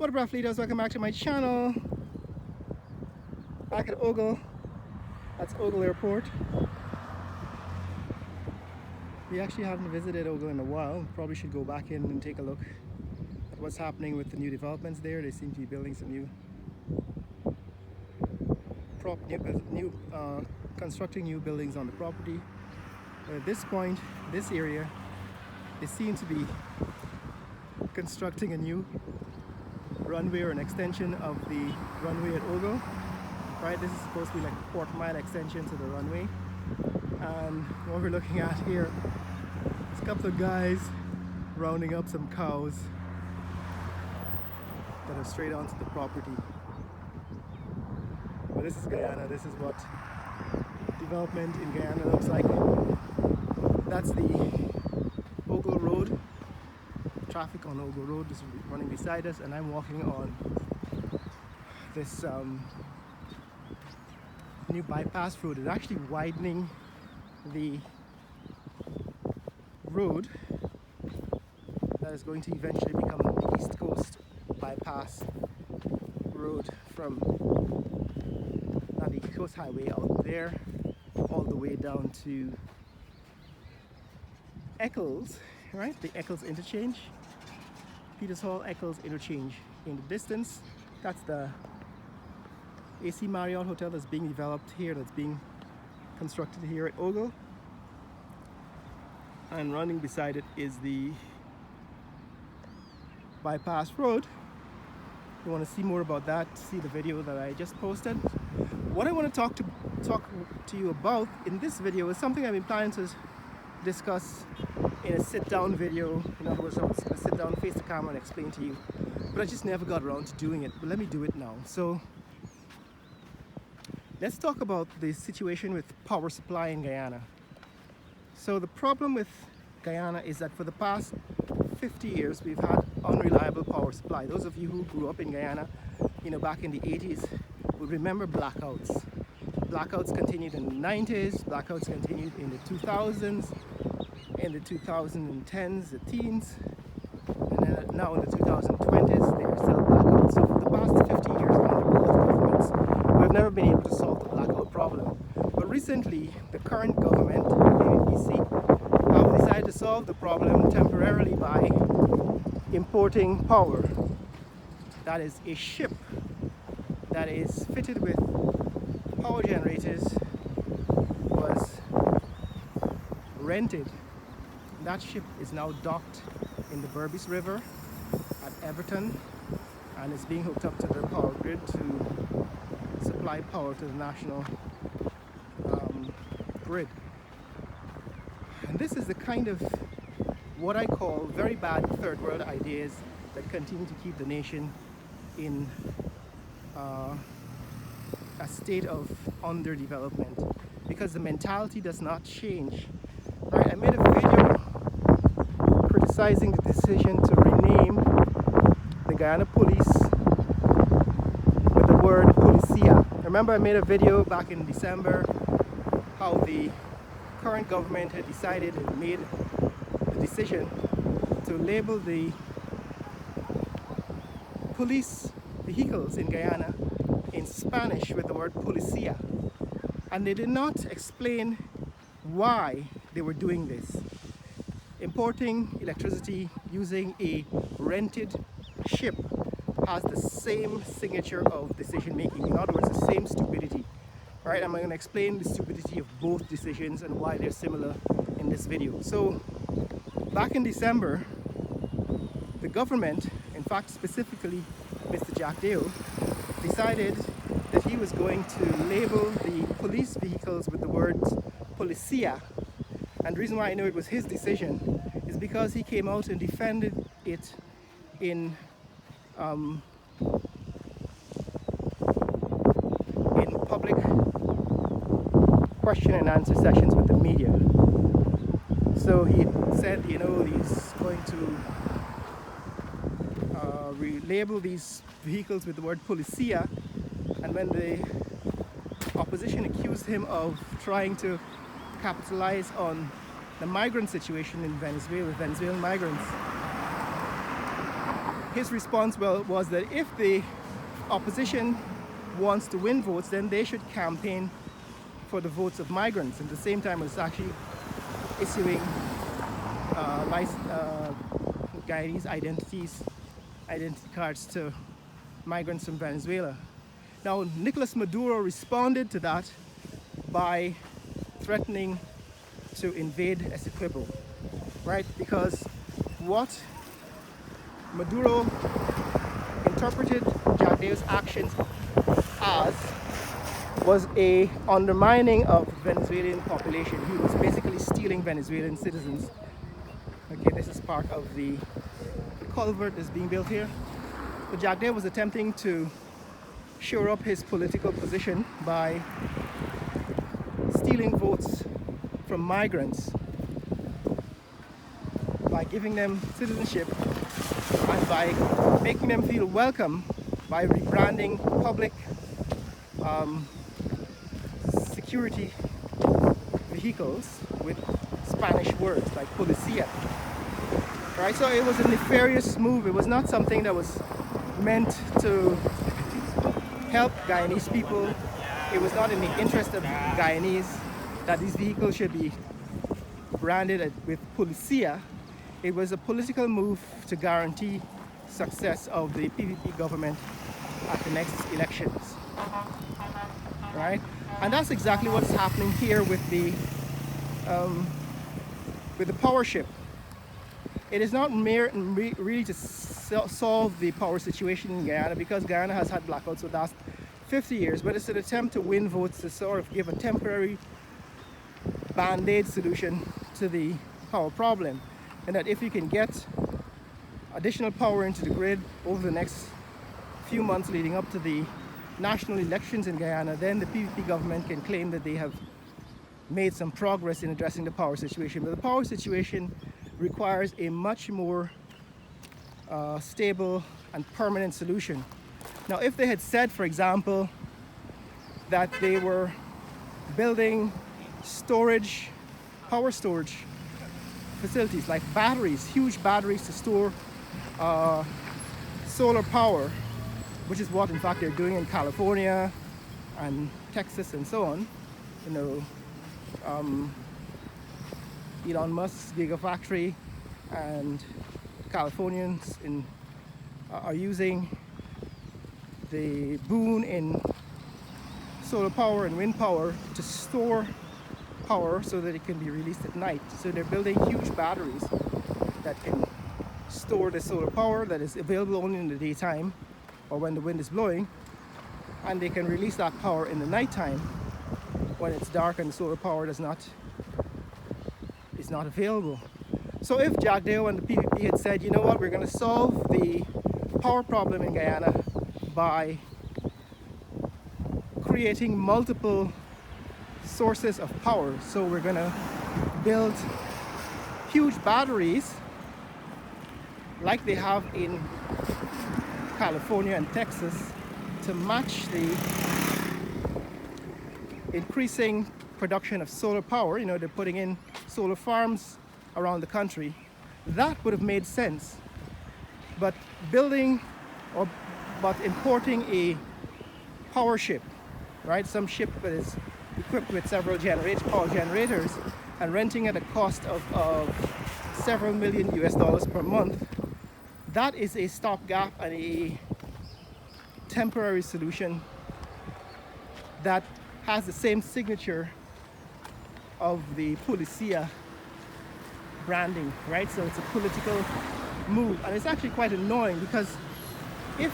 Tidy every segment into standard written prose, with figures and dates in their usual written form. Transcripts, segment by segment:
What up, rough leaders? Welcome back to my channel. Back at Ogle. That's Ogle Airport. We actually haven't visited Ogle in a while. Probably should go back in and take a look at what's happening with the new developments there. They seem to be building some constructing new buildings on the property. But at this point, this area, they seem to be constructing a new runway or an extension of the runway at Ogle. Right, this is supposed to be like a quarter-mile extension to the runway. And what we're looking at here is a couple of guys rounding up some cows that are straight onto the property. But this is Guyana. This is what development in Guyana looks like. That's the Ogle Road. Traffic on Ogle Road is running beside us, and I'm walking on this new bypass road. It's actually widening the road that is going to eventually become the East Coast bypass road from the East Coast Highway out there all the way down to Eccles, right? The Eccles interchange. Peters Hall Eccles interchange. In the distance, that's the AC Marriott Hotel that's being developed here, that's being constructed here at Ogle. And running beside it is the bypass road. If you want to see more about that, see the video that I just posted. What I want to talk to you about in this video is something I've been planning to discuss in a sit-down video. In other words, I was going to sit down, face the camera and explain to you, but I just never got around to doing it. But let me do it now. So let's talk about the situation with power supply in Guyana. So the problem with Guyana is that for the past 50 years we've had unreliable power supply. Those of you who grew up in Guyana, back in the 80s would remember blackouts. Blackouts continued in the 90s, blackouts continued in the 2000s, in the 2010s, the teens, and then now in the 2020s, there are still blackouts. So for the past 50 years under both governments, we've never been able to solve the blackout problem. But recently, the current government, the BC, have decided to solve the problem temporarily by importing power. That is a ship that is fitted with power generators was rented. That ship is now docked in the Berbice River at Everton and is being hooked up to the power grid to supply power to the national grid. And this is the kind of what I call very bad third world ideas that continue to keep the nation in a state of underdevelopment, because the mentality does not change. Right? I made a video criticizing the decision to rename the Guyana police with the word policia. Remember, I made a video back in December how the current government had decided and made the decision to label the police vehicles in Guyana in Spanish with the word policia, and they did not explain why they were doing this. Importing electricity using a rented ship has the same signature of decision making. In other words, the same stupidity. Right? I'm going to explain the stupidity of both decisions and why they're similar in this video. So back in December, the government, in fact specifically Mr. Jack Dale, decided that he was going to label the police vehicles with the words policia. And the reason why I know it was his decision is because he came out and defended it in public question and answer sessions with the media. So he said, he's going to relabel these vehicles with the word policia. And when the opposition accused him of trying to capitalize on the migrant situation in Venezuela, Venezuelan migrants, his response was that if the opposition wants to win votes, then they should campaign for the votes of migrants. At the same time, it's actually issuing Guyanese identity cards to migrants from Venezuela. Now, Nicolas Maduro responded to that by threatening to invade Essequibo, right? Because what Maduro interpreted Jagdeo's actions as was a undermining of Venezuelan population. He was basically stealing Venezuelan citizens. Okay, this is part of the culvert that's being built here. So Jagdeo was attempting to shore up his political position by stealing votes from migrants, by giving them citizenship, and by making them feel welcome by rebranding public security vehicles with Spanish words like policía. Right? So it was a nefarious move. It was not something that was meant to help Guyanese people. It was not in the interest of Guyanese that these vehicles should be branded with policía. It was a political move to guarantee success of the PVP government at the next elections. Right? And that's exactly what's happening here with the power ship. It is not really to solve the power situation in Guyana, because Guyana has had blackouts for the last 50 years, but it's an attempt to win votes to sort of give a temporary band-aid solution to the power problem. And that if you can get additional power into the grid over the next few months leading up to the national elections in Guyana, then the PVP government can claim that they have made some progress in addressing the power situation. But the power situation requires a much more stable and permanent solution. Now, if they had said, for example, that they were building power storage facilities like batteries, huge batteries to store solar power, which is what in fact they're doing in California and Texas and so on. You know, Elon Musk's Gigafactory and Californians are using the boon in solar power and wind power to store power so that it can be released at night. So they're building huge batteries that can store the solar power that is available only in the daytime or when the wind is blowing, and they can release that power in the nighttime when it's dark and the solar power is not available. So if Jagdeo and the PVP had said, you know what, we're going to solve the power problem in Guyana by creating multiple sources of power, so we're going to build huge batteries like they have in California and Texas to match the increasing production of solar power. You know, they're putting in solar farms around the country. That would have made sense. But importing a power ship, right? Some ship that is equipped with several power generators and renting at a cost of several million US dollars per month, that is a stopgap and a temporary solution that has the same signature of the Policía branding, right? So it's a political move, and it's actually quite annoying, because if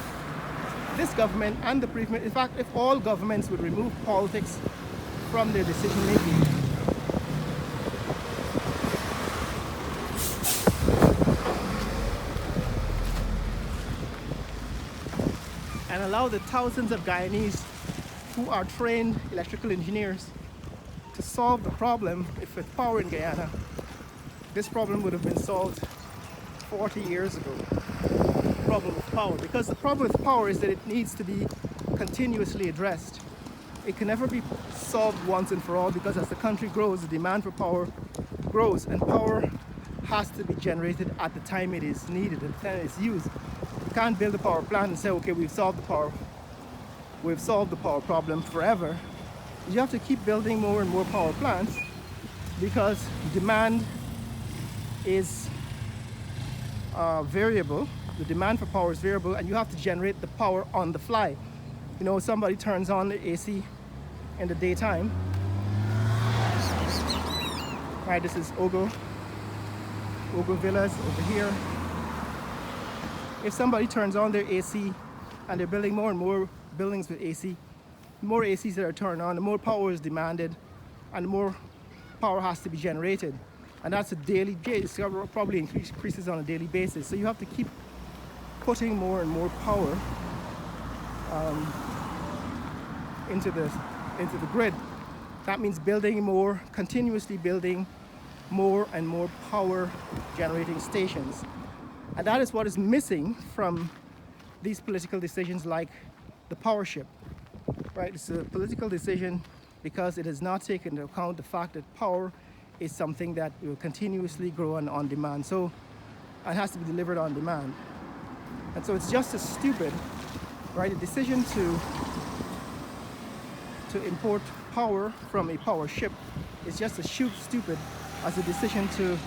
this government and the previous, in fact, if all governments would remove politics from their decision making, and allow the thousands of Guyanese who are trained electrical engineers to solve the problem. If with power in Guyana, this problem would have been solved 40 years ago. The problem with power, because the problem with power is that it needs to be continuously addressed. It can never be solved once and for all, because as the country grows, the demand for power grows, and power has to be generated at the time it is needed, at the time it's used. You can't build a power plant and say, okay, we've solved the power problem forever. You have to keep building more and more power plants because demand is variable. The demand for power is variable, and you have to generate the power on the fly. You know, somebody turns on the AC in the daytime. Right, this is Ogle Villas over here. If somebody turns on their AC and they're building more and more buildings with AC, the more ACs that are turned on, the more power is demanded and the more power has to be generated. And that's a daily basis, probably increases on a daily basis. So you have to keep putting more and more power into the grid. That means building more, continuously building more and more power generating stations. And that is what is missing from these political decisions like the power ship. Right? It's a political decision because it has not taken into account the fact that power is something that will continuously grow on demand. So it has to be delivered on demand. And so it's just as stupid, right? A decision to import power from a power ship is just as stupid as a decision to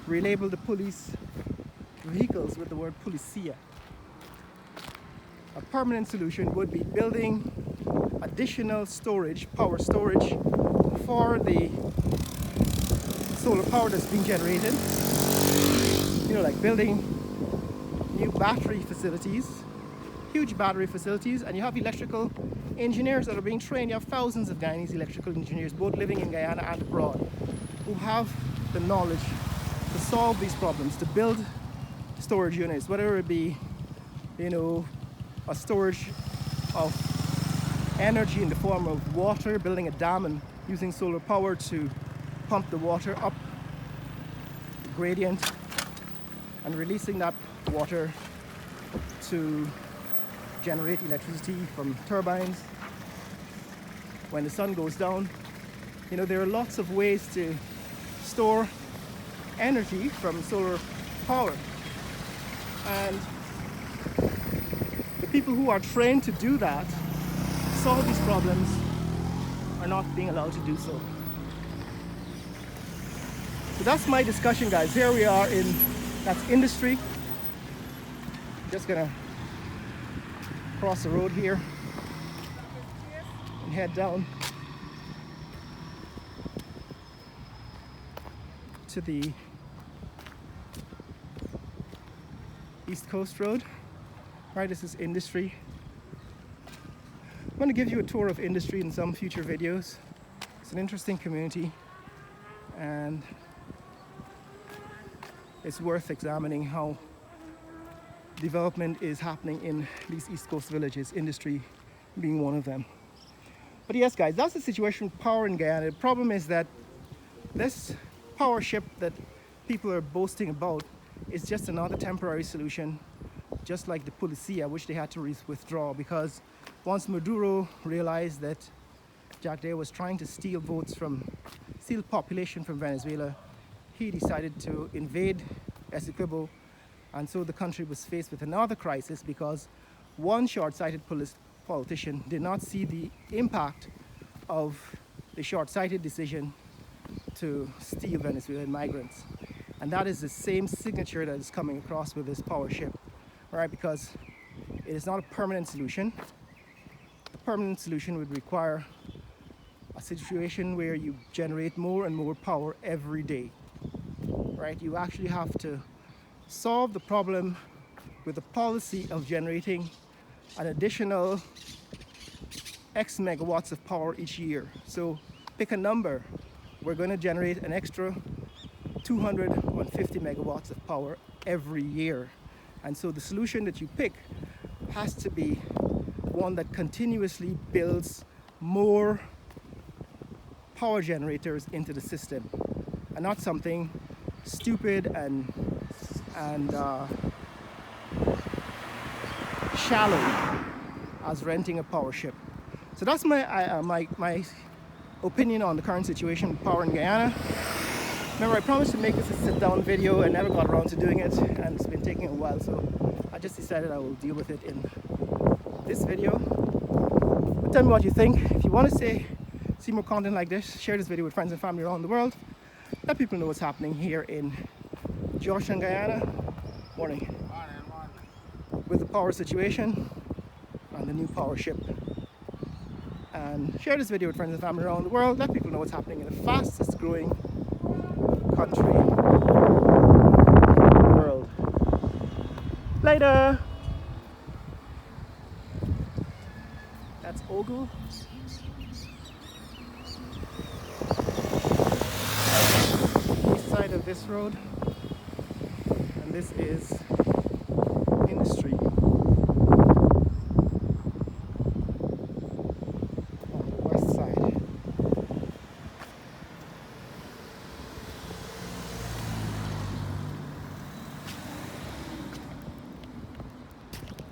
relabel the police vehicles with the word policia. A permanent solution would be building additional storage, power storage for the solar power that's being generated. You know, like building new battery facilities, huge battery facilities, and you have electrical engineers that are being trained. You have thousands of Guyanese electrical engineers, both living in Guyana and abroad, who have the knowledge to solve these problems, to build storage units, whether it be, you know, a storage of energy in the form of water, building a dam and using solar power to pump the water up the gradient and releasing that water to generate electricity from turbines when the sun goes down. You know, there are lots of ways to store energy from solar power, and the people who are trained to do that, solve these problems, are not being allowed to do so. So that's my discussion, guys. Here we are that's industry. Just gonna cross the road here and head down to the East Coast Road. Right, this is industry. I'm going to give you a tour of industry in some future videos. It's an interesting community and it's worth examining how development is happening in these East Coast villages, industry being one of them. But yes, guys, that's the situation with power in Guyana. The problem is that this power ship that people are boasting about is just another temporary solution, just like the policia, which they had to withdraw because once Maduro realized that Jack was trying to steal population from Venezuela, he decided to invade Essequibo, and so the country was faced with another crisis because one short-sighted politician did not see the impact of the short-sighted decision to steal Venezuelan migrants. And that is the same signature that is coming across with this power ship, right? Because it is not a permanent solution. A permanent solution would require a situation where you generate more and more power every day, right? You actually have to solve the problem with a policy of generating an additional X megawatts of power each year. So pick a number. We're going to generate an extra 250 megawatts of power every year. And so the solution that you pick has to be one that continuously builds more power generators into the system, and not something stupid and shallow as renting a power ship. So that's my opinion on the current situation with power in Guyana. Remember, I promised to make this a sit-down video and never got around to doing it, and it's been taking a while, so I just decided I will deal with it in this video. But tell me what you think. If you want to see more content like this, share this video with friends and family around the world. Let people know what's happening here in Georgetown, Guyana. Morning. With the power situation and the new power ship. And share this video with friends and family around the world. Let people know what's happening in the fastest growing country in the world. Later! That's Ogle. East side of this road. And this is